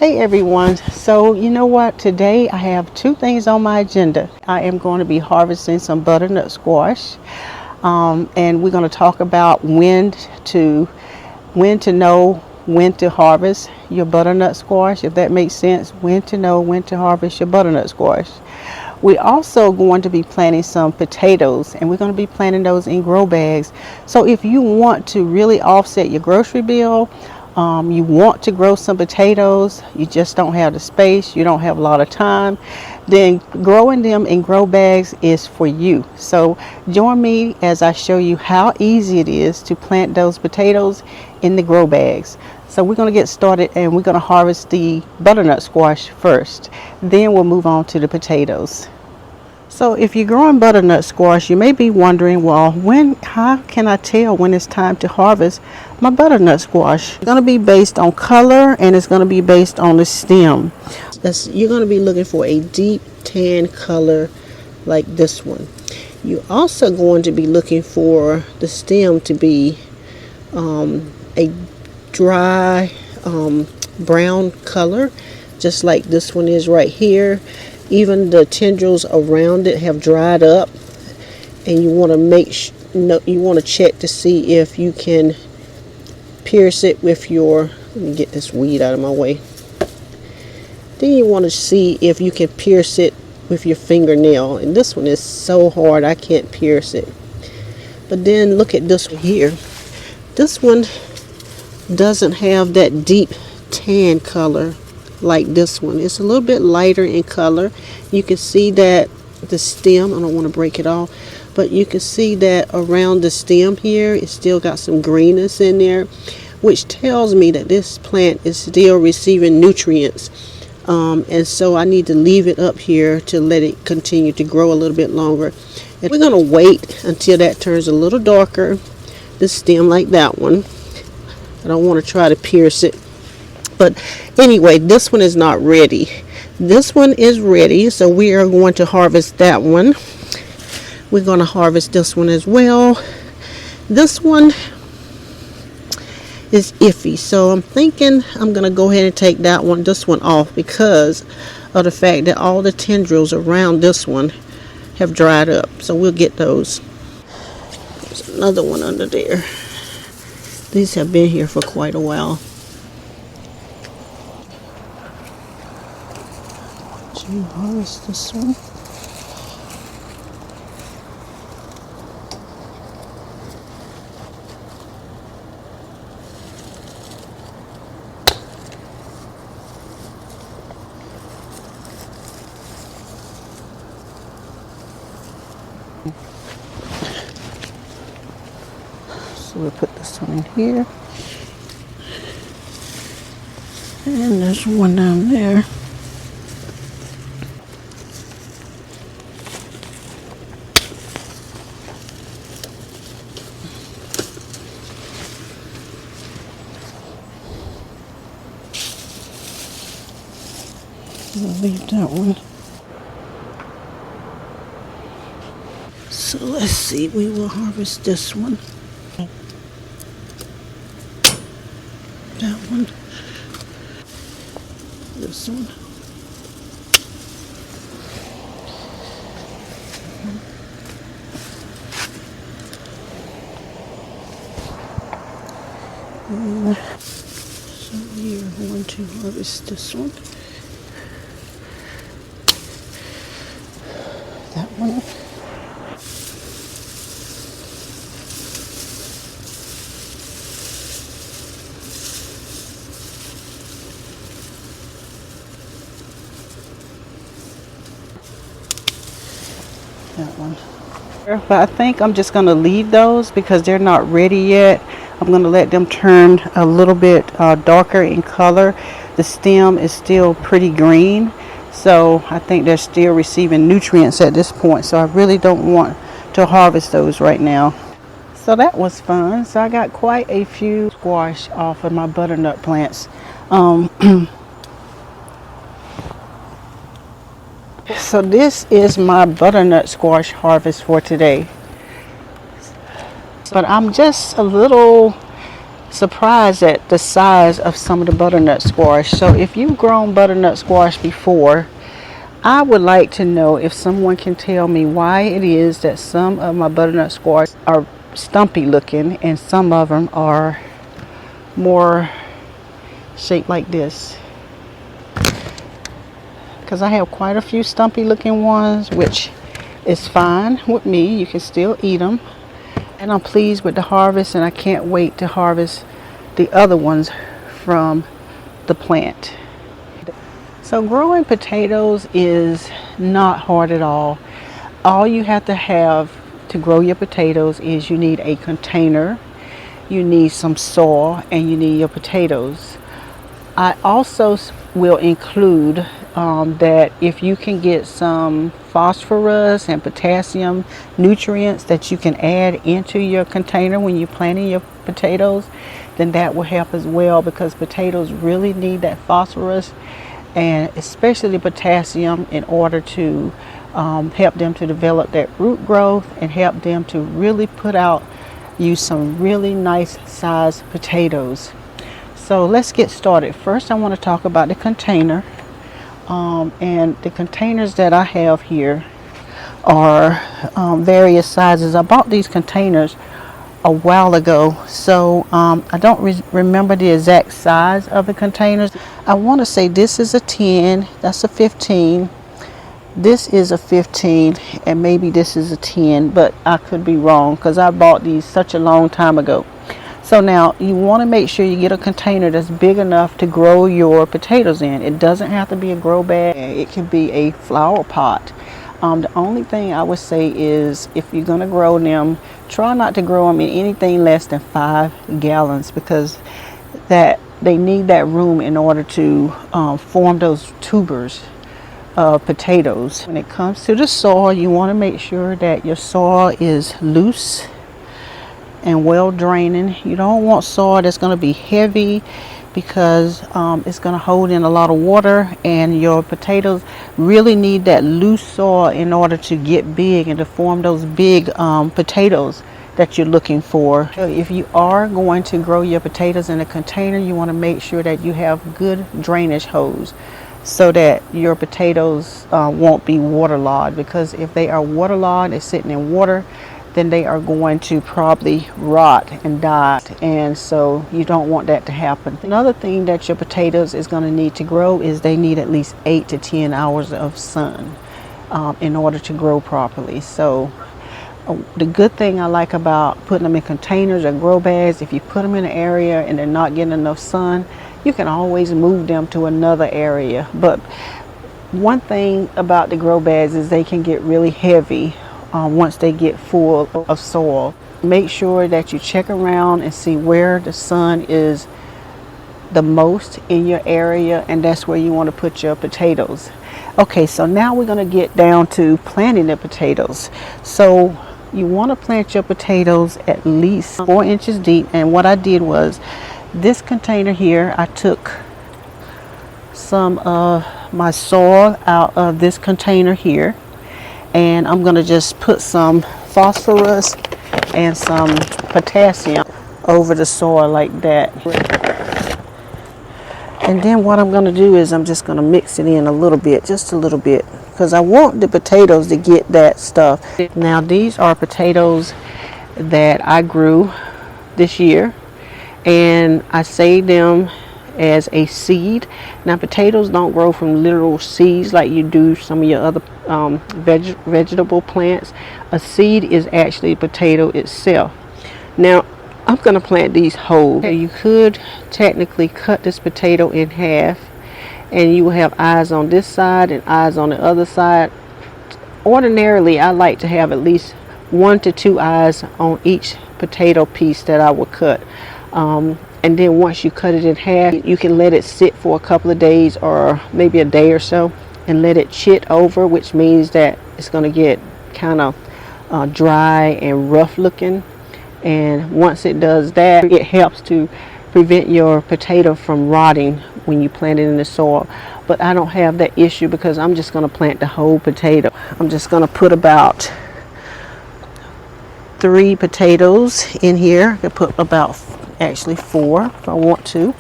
Hey everyone, so you know what, today I have two things on my agenda. I am going to be harvesting some butternut squash, and we're going to talk about when to know when to harvest your butternut squash, if that makes sense. When to know when to harvest your butternut squash. We're also going to be planting some potatoes, and we're going to be planting those in grow bags. So if you want to really offset your grocery bill, you want to grow some potatoes, you just don't have the space, you don't have a lot of time, then growing them in grow bags is for you. So join me as I show you how easy it is to plant those potatoes in the grow bags. So we're going to get started, and we're going to harvest the butternut squash first. Then we'll move on to the potatoes. So if you're growing butternut squash, you may be wondering, well, how can I tell when it's time to harvest my butternut squash? It's going to be based on color, and it's going to be based on the stem. You're going to be looking for a deep tan color like this one. You're also going to be looking for the stem to be a dry brown color, just like this one is right here. Even the tendrils around it have dried up, and you want to check to see if you can pierce it with your, let me get this weed out of my way. Then you want to see if you can pierce it with your fingernail, and this one is so hard I can't pierce it. But then look at this one here. This one doesn't have that deep tan color like this one. It's a little bit lighter in color. You can see that the stem, I don't want to break it off, but you can see that around the stem here, it's still got some greenness in there, which tells me that this plant is still receiving nutrients. And so I need to leave it up here to let it continue to grow a little bit longer. And we're going to wait until that turns a little darker, the stem like that one. I don't want to try to pierce it. But anyway, this one is not ready. This one is ready, so we are going to harvest that one. We're going to harvest this one as well. This one is iffy, so I'm thinking I'm going to go ahead and take this one off, because of the fact that all the tendrils around this one have dried up. So we'll get those. There's another one under there. These have been here for quite a while. Harvest this one. So we'll put this one in here, and there's one down there. I'll leave that one. So let's see, we will harvest this one. That one. This one. So we are going to harvest this one. That one. That one. But I think I'm just going to leave those because they're not ready yet. I'm going to let them turn a little bit darker in color. The stem is still pretty green, so I think they're still receiving nutrients at this point. So I really don't want to harvest those right now. So that was fun. So I got quite a few squash off of my butternut plants. So this is my butternut squash harvest for today. But I'm just a little surprised at the size of some of the butternut squash. So if you've grown butternut squash before, I would like to know if someone can tell me why it is that some of my butternut squash are stumpy looking and some of them are more shaped like this. Because I have quite a few stumpy looking ones, which is fine with me. You can still eat them. And I'm pleased with the harvest, and I can't wait to harvest the other ones from the plant. So growing potatoes is not hard at all. All you have to have to grow your potatoes is you need a container, you need some soil, and you need your potatoes. I also will include that if you can get some phosphorus and potassium nutrients that you can add into your container when you're planting your potatoes, then that will help as well, because potatoes really need that phosphorus and especially potassium in order to help them to develop that root growth and help them to really put out you some really nice sized potatoes. So let's get started. First I want to talk about the container. And the containers that I have here are various sizes. I bought these containers a while ago, so I don't remember the exact size of the containers. I want to say this is a 10, that's a 15, this is a 15, and maybe this is a 10, but I could be wrong because I bought these such a long time ago. So now you want to make sure you get a container that's big enough to grow your potatoes in. It doesn't have to be a grow bag. It can be a flower pot. The only thing I would say is if you're going to grow them, try not to grow them in anything less than 5 gallons, because that they need that room in order to form those tubers of potatoes. When it comes to the soil, you want to make sure that your soil is loose and well draining. You don't want soil that's going to be heavy, because it's going to hold in a lot of water, and your potatoes really need that loose soil in order to get big and to form those big potatoes that you're looking for. So if you are going to grow your potatoes in a container, you want to make sure that you have good drainage hose so that your potatoes won't be waterlogged, because if they are waterlogged, they're sitting in water, then they are going to probably rot and die, and so you don't want that to happen. Another thing that your potatoes is going to need to grow is they need at least 8 to 10 hours of sun in order to grow properly. So the good thing I like about putting them in containers or grow bags, if you put them in an area and they're not getting enough sun, you can always move them to another area. But one thing about the grow bags is they can get really heavy once they get full of soil. Make sure that you check around and see where the sun is the most in your area, and that's where you want to put your potatoes. Okay, so now we're going to get down to planting the potatoes. So you want to plant your potatoes at least 4 inches deep, and what I did was this container here, I took some of my soil out of this container here, and I'm going to just put some phosphorus and some potassium over the soil like that. And then what I'm going to do is I'm just going to mix it in a little bit, just a little bit, because I want the potatoes to get that stuff. Now these are potatoes that I grew this year, and I saved them as a seed. Now potatoes don't grow from literal seeds like you do some of your other vegetable plants. A seed is actually a potato itself. Now I'm going to plant these whole. You could technically cut this potato in half, and you will have eyes on this side and eyes on the other side. Ordinarily I like to have at least 1 to 2 eyes on each potato piece that I will cut. And then once you cut it in half, you can let it sit for a couple of days or maybe a day or so and let it chit over, which means that it's going to get kind of dry and rough looking. And once it does that, it helps to prevent your potato from rotting when you plant it in the soil. But I don't have that issue because I'm just going to plant the whole potato. I'm just going to put about 3 potatoes in here. I could put about actually 4 if I want to.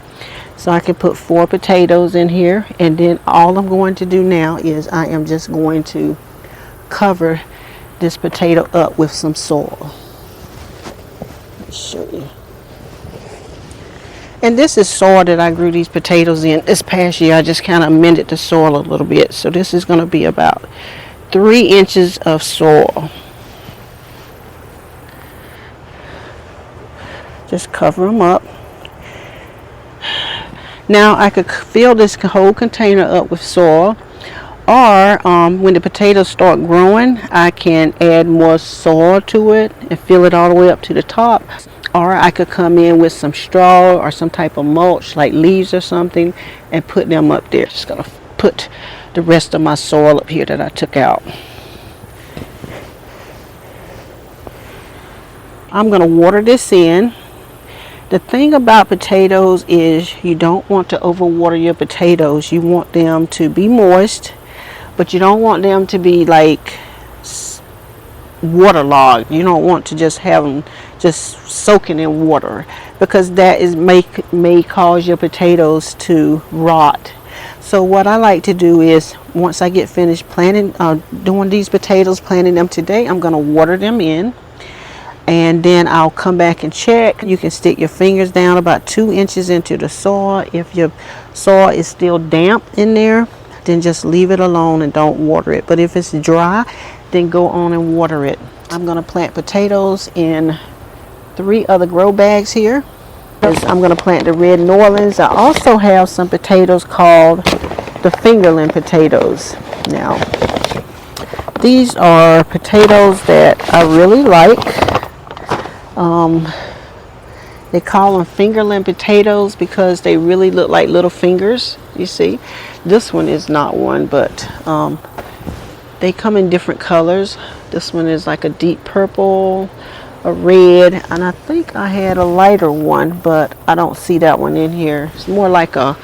So I can put 4 potatoes in here, and then all I'm going to do now is I am just going to cover this potato up with some soil. Let me show you. And this is soil that I grew these potatoes in this past year. I just kind of amended the soil a little bit. So this is going to be about 3 inches of soil. Just cover them up. Now I could fill this whole container up with soil, or when the potatoes start growing, I can add more soil to it and fill it all the way up to the top. Or I could come in with some straw or some type of mulch like leaves or something and put them up there. Just gonna put the rest of my soil up here that I took out. I'm gonna water this in. The thing about potatoes is you don't want to overwater your potatoes. You want them to be moist, but you don't want them to be like waterlogged. You don't want to just have them just soaking in water, because that is may cause your potatoes to rot. So what I like to do is, once I get finished planting, doing these potatoes, planting them today, I'm going to water them in. And then I'll come back and check. You can stick your fingers down about 2 inches into the soil. If your soil is still damp in there, then just leave it alone and don't water it. But if it's dry, then go on and water it. I'm going to plant potatoes in 3 other grow bags here. I'm going to plant the red New Orleans. I also have some potatoes called the fingerling potatoes. Now, these are potatoes that I really like. They call them fingerling potatoes because they really look like little fingers. You see, this one is not one, but they come in different colors. This one is like a deep purple, a red, and I think I had a lighter one, but I don't see that one in here. It's more like a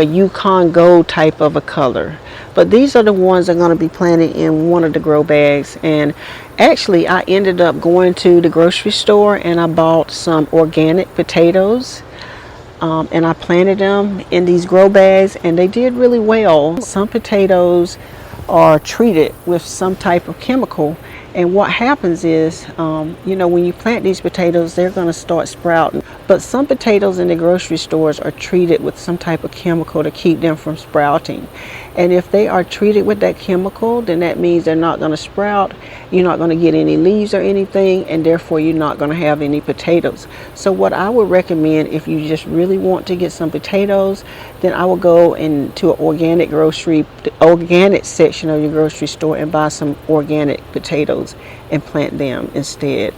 Yukon Gold type of a color. But these are the ones I'm going to be planting in one of the grow bags. And actually I ended up going to the grocery store and I bought some organic potatoes, and I planted them in these grow bags, and they did really well. Some potatoes are treated with some type of chemical, and what happens is, you know, when you plant these potatoes, they're going to start sprouting. But some potatoes in the grocery stores are treated with some type of chemical to keep them from sprouting. And if they are treated with that chemical, then that means they're not going to sprout. You're not going to get any leaves or anything, and therefore you're not going to have any potatoes. So what I would recommend, if you just really want to get some potatoes, then I will go into an organic section of your grocery store and buy some organic potatoes and plant them instead.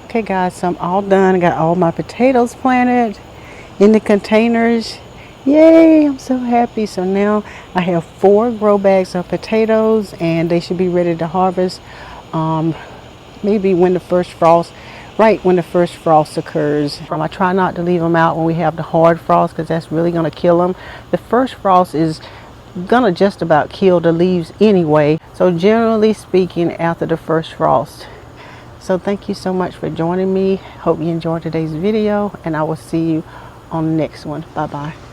Okay guys, so I'm all done. I got all my potatoes planted in the containers. Yay, I'm so happy. So now I have 4 grow bags of potatoes and they should be ready to harvest maybe when the first frost, right when the first frost occurs. I try not to leave them out when we have the hard frost because that's really going to kill them. The first frost is gonna just about kill the leaves anyway, so generally speaking after the first frost. So thank you so much for joining me. Hope you enjoyed today's video and I will see you on the next one. Bye bye.